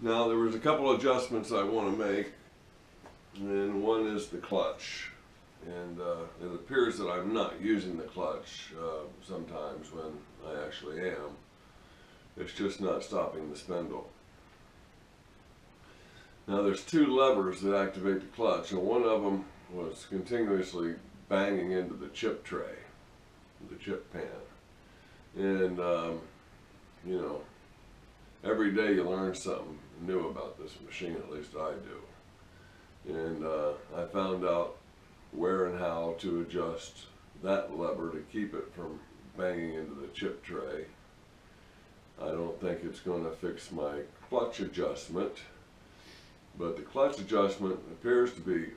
Now there was a couple adjustments I want to make, and one is the clutch. And it appears that I'm not using the clutch sometimes when I actually am. It's just not stopping the spindle. Now there's two levers that activate the clutch, and one of them was continuously banging into the chip tray, the chip pan. And you know, every day you learn something new about this machine, at least I do. And I found out where and how to adjust that lever to keep it from banging into the chip tray. I don't think it's going to fix my clutch adjustment, but the clutch adjustment appears to be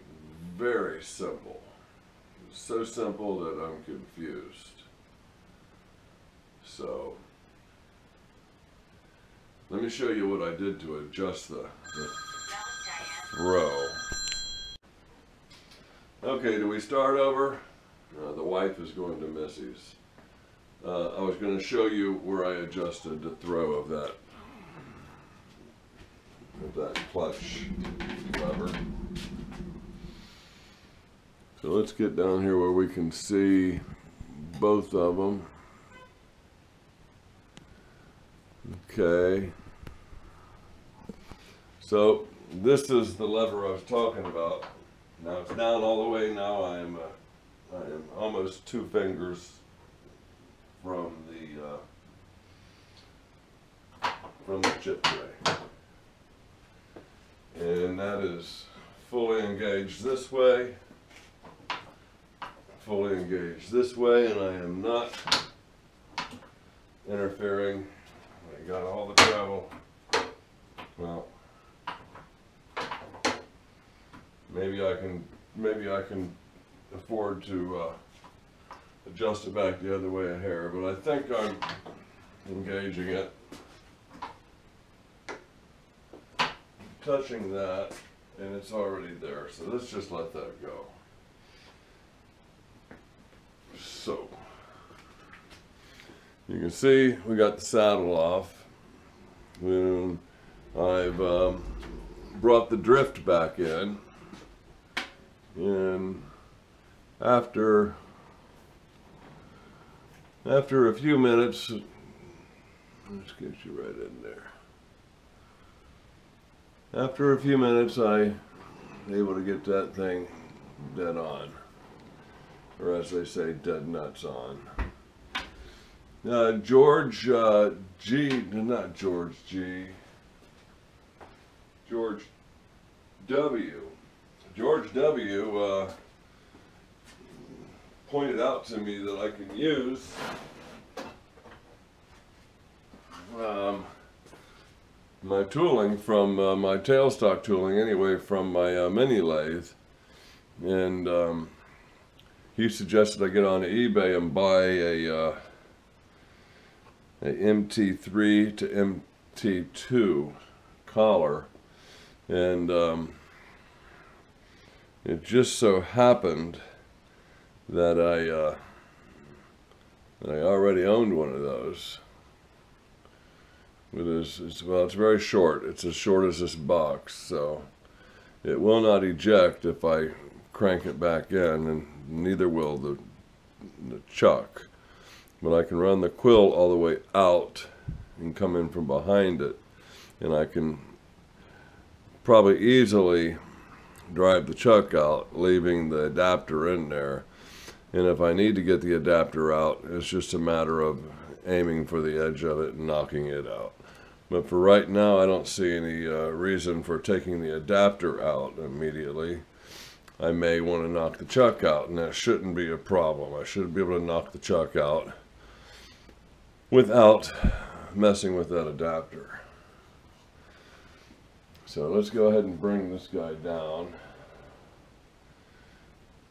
very simple. It's so simple that I'm confused. So let me show you what I did to adjust the throw. Okay, do we start over? The wife is going to Missy's. I was going to show you where I adjusted the throw of that clutch lever. So let's get down here where we can see both of them. Okay. So this is the lever I was talking about. Now it's down all the way. Now I am almost 2 fingers from the chip tray, and that is fully engaged this way, fully engaged this way, and I am not interfering. I got all the travel. Well, maybe I can afford to adjust it back the other way a hair, but I think I'm engaging it, touching that, and it's already there. So let's just let that go. So you can see we got the saddle off, and I've brought the drift back in. And after a few minutes, let's get you right in there. After a few minutes, I'm able to get that thing dead on, or as they say, dead nuts on. George W. Pointed out to me that I can use my tooling from my tailstock tooling anyway, from my mini lathe, and he suggested I get on eBay and buy a MT3 to MT2 collar, and it just so happened that I already owned one of those. It's very short. It's as short as this box, so it will not eject if I crank it back in, and neither will the chuck. But I can run the quill all the way out and come in from behind it, and I can probably easily drive the chuck out, leaving the adapter in there. And if I need to get the adapter out, it's just a matter of aiming for the edge of it and knocking it out. But for right now, I don't see any reason for taking the adapter out immediately. I may want to knock the chuck out, and that shouldn't be a problem. I should be able to knock the chuck out without messing with that adapter. So let's go ahead and bring this guy down.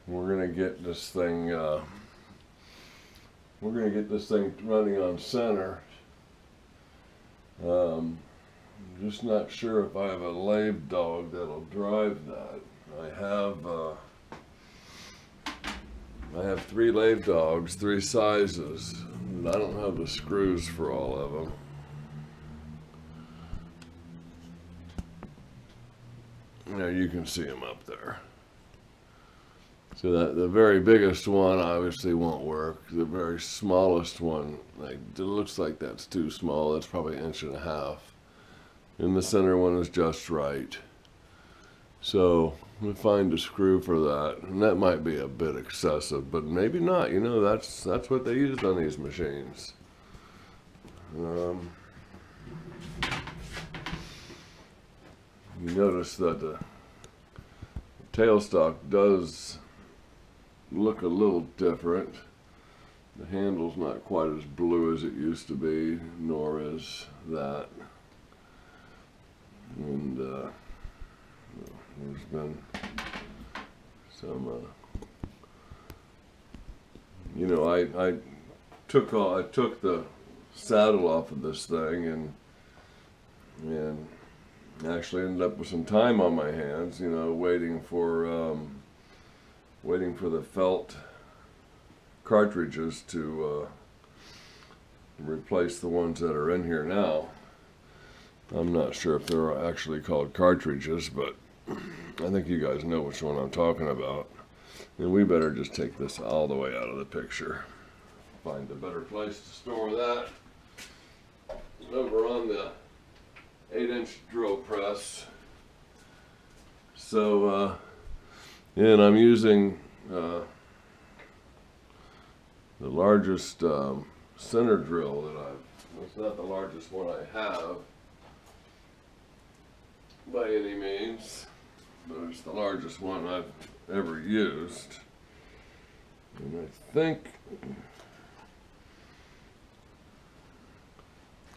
We're gonna get this thing running on center. Just not sure if I have a lathe dog that'll drive that. I have 3 lathe dogs, 3 sizes, and I don't have the screws for all of them. There you can see them up there. So that the very biggest one obviously won't work. The very smallest one, like, it looks like that's too small. That's probably 1.5 inches. And the center one is just right. So we'll find a screw for that, and that might be a bit excessive, but maybe not. You know, that's what they used on these machines. You notice that the tailstock does look a little different. The handle's not quite as blue as it used to be, nor is that. And there's been some, you know, I took the saddle off of this thing and actually ended up with some time on my hands, you know, waiting for the felt cartridges to replace the ones that are in here now. I'm not sure if they're actually called cartridges, but I think you guys know which one I'm talking about. And we better just take this all the way out of the picture. Find a better place to store that. Over on the 8-inch drill press. So, and I'm using the largest center drill that it's not the largest one I have by any means, but it's the largest one I've ever used. And I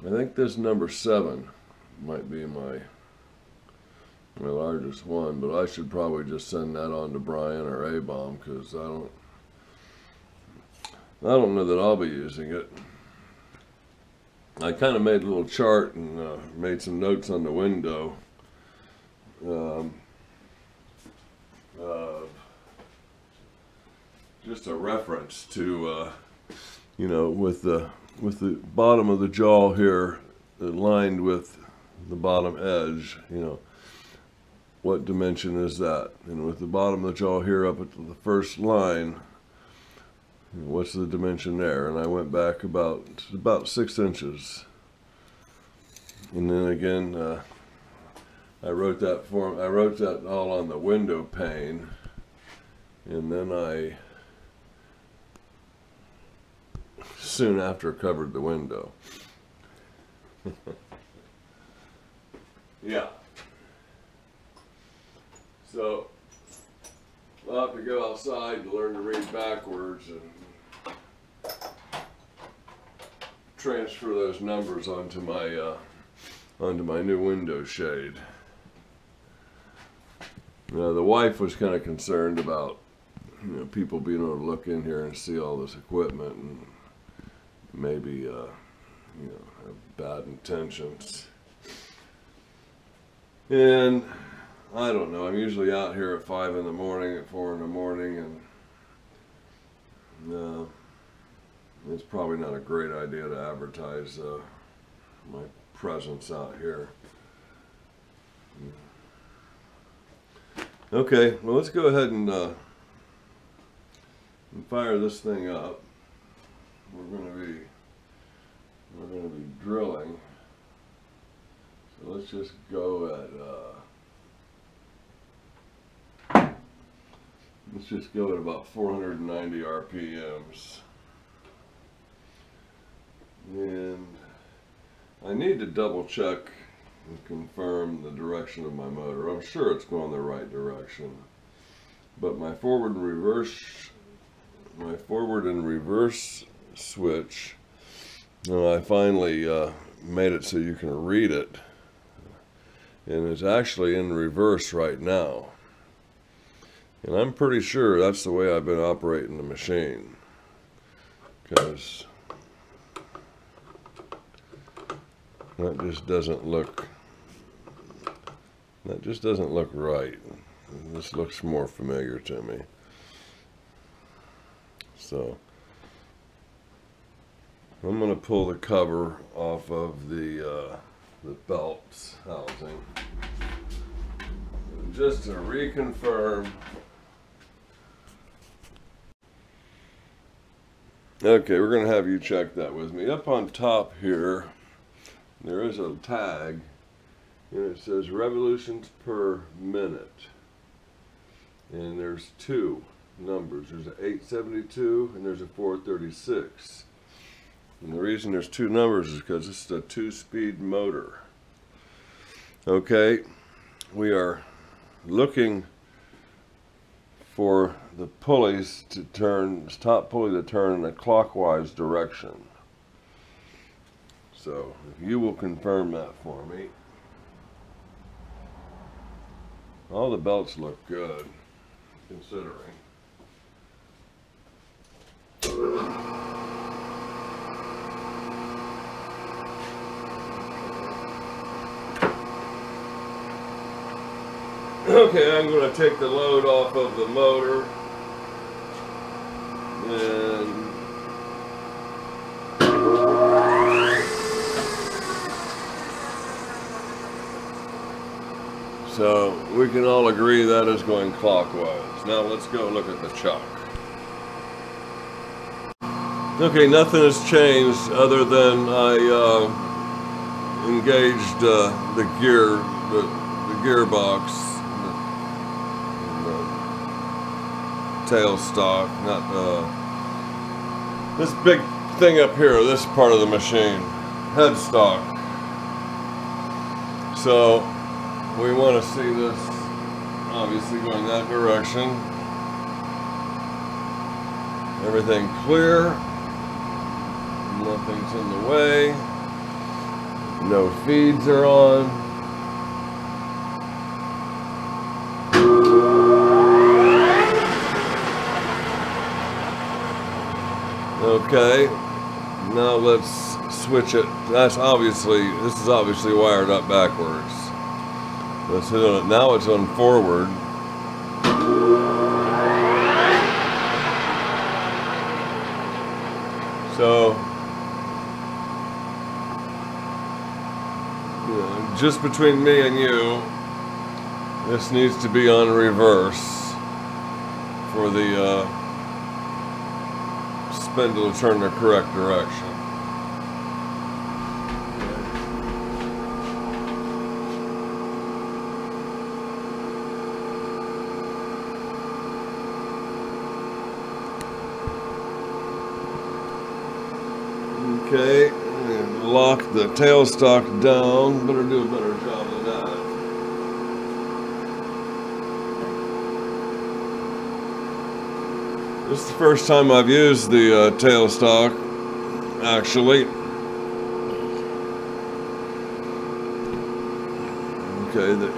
think this number 7 might be my largest one, but I should probably just send that on to Brian or A-Bomb, because I don't know that I'll be using it. I kind of made a little chart and made some notes on the window. Just a reference to, you know, with the bottom of the jaw here aligned with the bottom edge, you know, what dimension is that? And with the bottom of the jaw here up at the first line, what's the dimension there? And I went back about 6 inches. And then again, I wrote that all on the window pane, and then I soon after covered the window. Yeah. So I'll have to go outside to learn to read backwards and transfer those numbers onto my new window shade. Now, the wife was kind of concerned about, you know, people being able to look in here and see all this equipment and maybe, you know, have bad intentions. And I don't know, I'm usually out here at 5 in the morning, at 4 in the morning, and it's probably not a great idea to advertise my presence out here. Okay, well, let's go ahead and fire this thing up. We're going to be drilling. So let's just go at about 490 RPMs. And I need to double check and confirm the direction of my motor. I'm sure it's going the right direction, but my forward and reverse switch, I finally made it so you can read it, and it's actually in reverse right now, and I'm pretty sure that's the way I've been operating the machine, because that just doesn't look right. This looks more familiar to me. So I'm going to pull the cover off of the belt housing. just to reconfirm. Okay, we're going to have you check that with me. Up on top here, there is a tag, and it says revolutions per minute. And there's two numbers. There's an 872 and there's a 436. And the reason there's two numbers is because this is a 2-speed motor. Okay, we are looking for the pulleys to turn, this top pulley to turn in a clockwise direction. So if you will confirm that for me. All the belts look good, considering. Okay, I'm going to take the load off of the motor, and so we can all agree that is going clockwise. Now let's go look at the chuck. Okay, nothing has changed other than I engaged the gearbox. Tailstock, not this big thing up here, this part of the machine, headstock. So we want to see this obviously going that direction. Everything clear, nothing's in the way, no feeds are on. Okay, now let's switch it. This is obviously wired up backwards. Let's hit on it. Now it's on forward. So, just between me and you, this needs to be on reverse for the spindle to turn the correct direction. Okay, and lock the tailstock down. Better do a better job than that. This is the first time I've used the tailstock, actually. Okay, the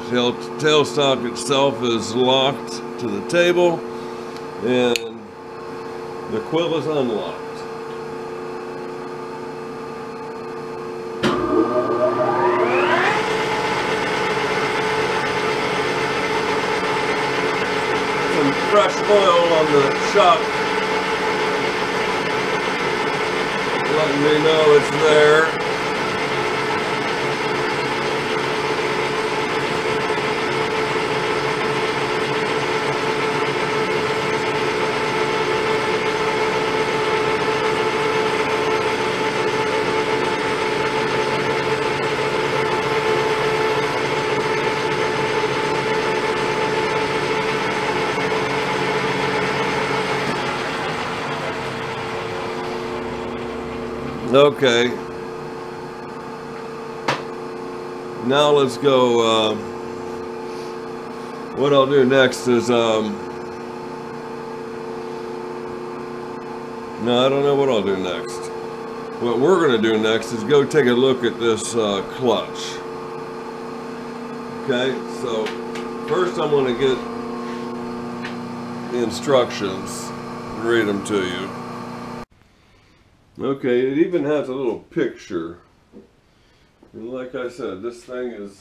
tailstock itself is locked to the table, and the quill is unlocked. Some fresh oil on the chuck, letting me know it's there. Okay, now let's go. What I'll do next is, no, I don't know what I'll do next. What we're going to do next is go take a look at this clutch. Okay, so first I'm going to get the instructions and read them to you. Okay, it even has a little picture, and like I said, this thing is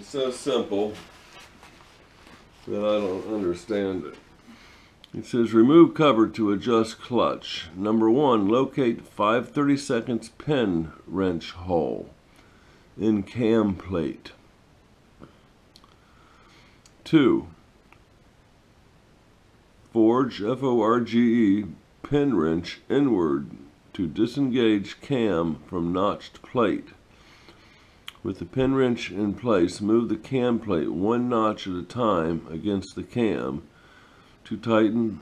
so simple that I don't understand it. It says remove cover to adjust clutch. Number 1, locate 5/32 pin wrench hole in cam plate. 2. Forge, F-O-R-G-E, pin wrench inward to disengage cam from notched plate. With the pin wrench in place, move the cam plate 1 notch at a time against the cam to tighten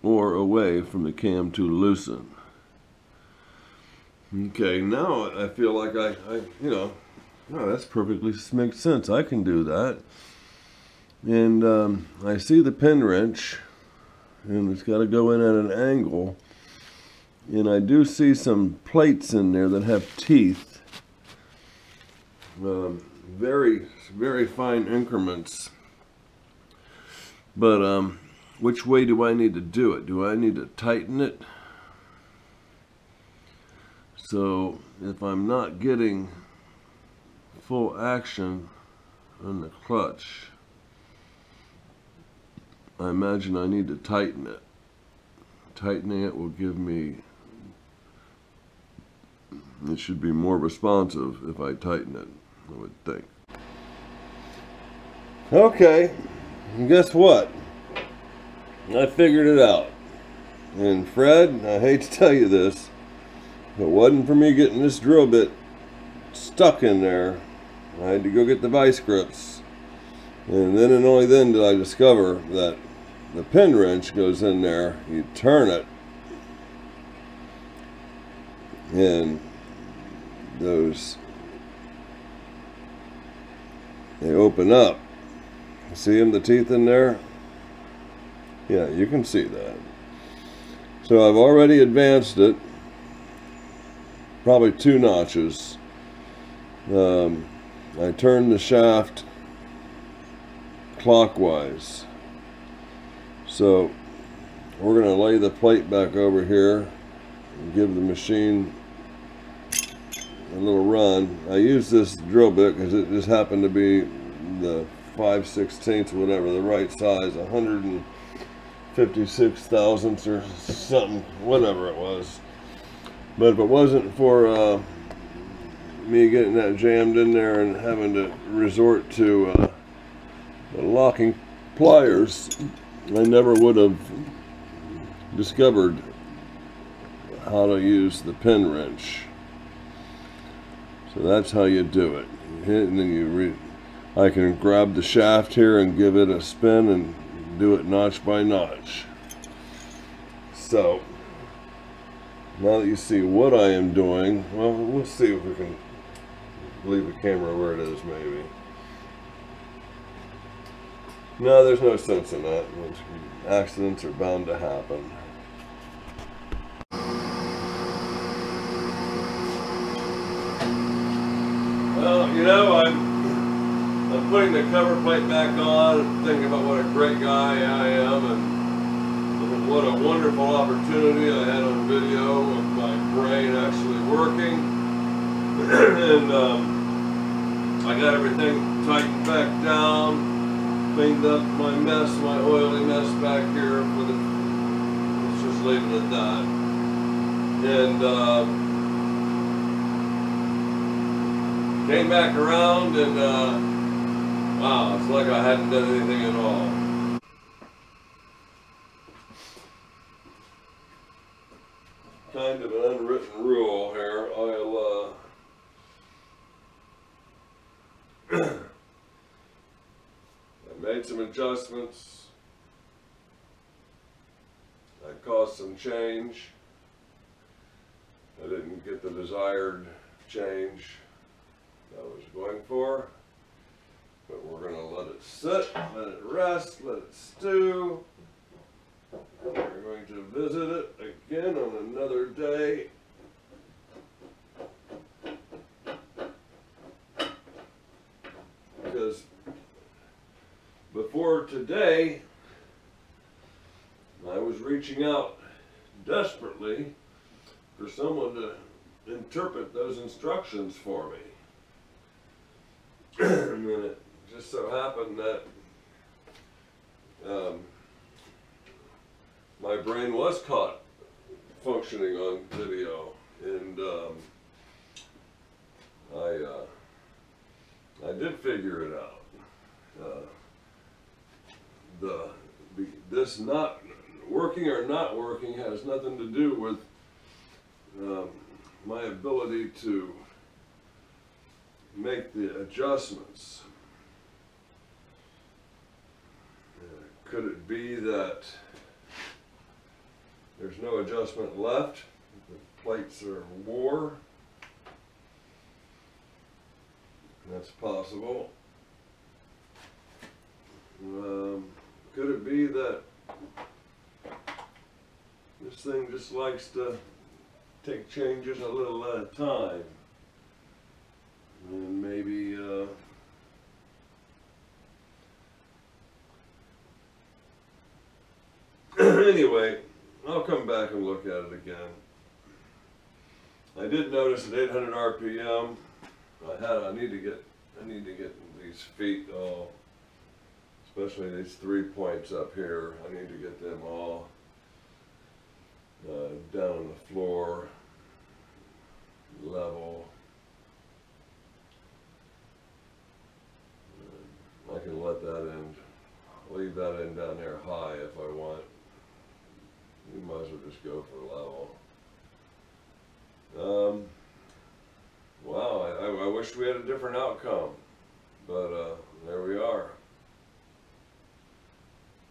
or away from the cam to loosen. Okay, now I feel like I you know, oh, that's perfectly makes sense. I can do that. And I see the pin wrench, and it's got to go in at an angle. And I do see some plates in there that have teeth. Very, very fine increments. But which way do I need to do it? Do I need to tighten it? So if I'm not getting full action on the clutch, I imagine I need to tighten it. Tightening it will give me, it should be more responsive if I tighten it, I would think. Okay, and guess what? I figured it out. And Fred, I hate to tell you this, if it wasn't for me getting this drill bit stuck in there, I had to go get the vice grips. And then and only then did I discover that the pin wrench goes in there, you turn it, and those, they open up. See them, the teeth in there? Yeah, you can see that. So I've already advanced it, probably 2 notches. I turned the shaft clockwise. So we're going to lay the plate back over here and give the machine a little run. I use this drill bit because it just happened to be the 5/16, whatever, the right size, 156 thousandths or something, whatever it was. But if it wasn't for me getting that jammed in there and having to resort to locking pliers, I never would have discovered how to use the pin wrench. So that's how you do it. You hit and then I can grab the shaft here and give it a spin and do it notch by notch. So now that you see what I am doing, well, we'll see if we can leave the camera where it is, maybe. No, there's no sense in that. Accidents are bound to happen. Well, you know, I'm putting the cover plate back on, thinking about what a great guy I am, and what a wonderful opportunity I had on video of my brain actually working. And I got everything tightened back down. Cleaned up my mess, my oily mess back here with it. Let's just leave it at that. And came back around and wow, it's like I hadn't done anything at all. Kind of an unwritten rule here. I made some adjustments. I caused some change. I didn't get the desired change I was going for, but we're going to let it sit, let it rest, let it stew. We're going to visit it again on another day. Because before today, I was reaching out desperately for someone to interpret those instructions for me. And then it just so happened that my brain was caught functioning on video, and I did figure it out. this not working or not working has nothing to do with my ability to make the adjustments. Could it be that there's no adjustment left? The plates are wore. That's possible. Could it be that this thing just likes to take changes a little at a time? And maybe anyway, I'll come back and look at it again. I did notice at 800 RPM, I need to get these feet all, especially these 3 points up here. I need to get them all down on the floor, level. I can let that end, leave that end down there high if I want. You might as well just go for level. Wow, I wish we had a different outcome, but there we are.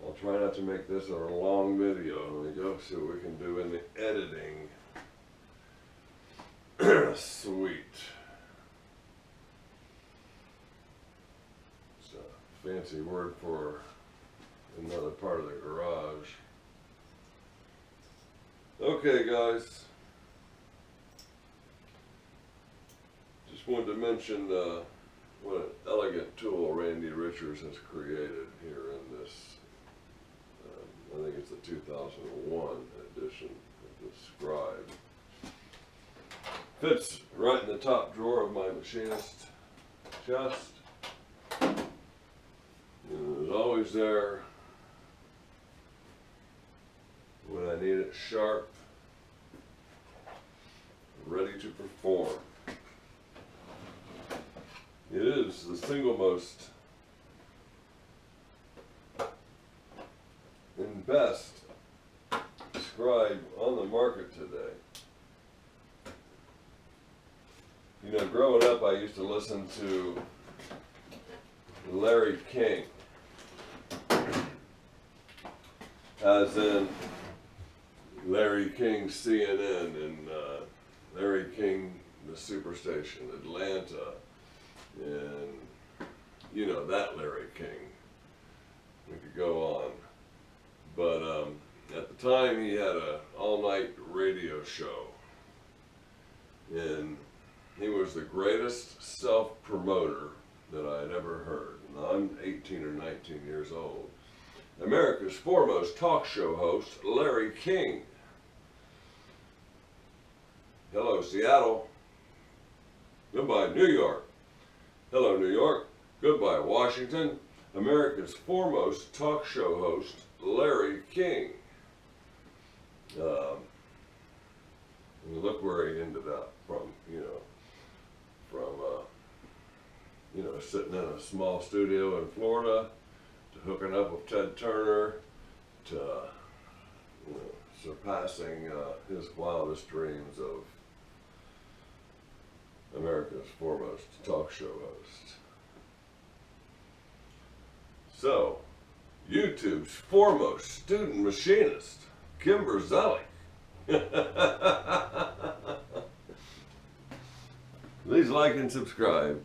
I'll try not to make this a long video. Let me go see what we can do in the editing. Sweet. It's a fancy word for another part of the garage. Okay, guys. Just wanted to mention what an elegant tool Randy Richards has created here in this. I think it's the 2001 edition of the Scribe. Fits right in the top drawer of my machinist chest. And it was always there when I need it sharp, ready to perform. It is the single most and best scribe on the market today. You know, growing up I used to listen to Larry King, as in Larry King CNN and Larry King the Superstation, Atlanta, and you know, that Larry King. We could go on. But at the time he had an all-night radio show, and he was the greatest self-promoter that I had ever heard. Now, I'm 18 or 19 years old. America's foremost talk show host, Larry King. Hello, Seattle. Goodbye, New York. Hello, New York. Goodbye, Washington. America's foremost talk show host, Larry King. And look where he ended up from, sitting in a small studio in Florida, to hooking up with Ted Turner, to surpassing his wildest dreams of America's foremost talk show host. So, YouTube's foremost student machinist, Kimberzelik. Please like and subscribe.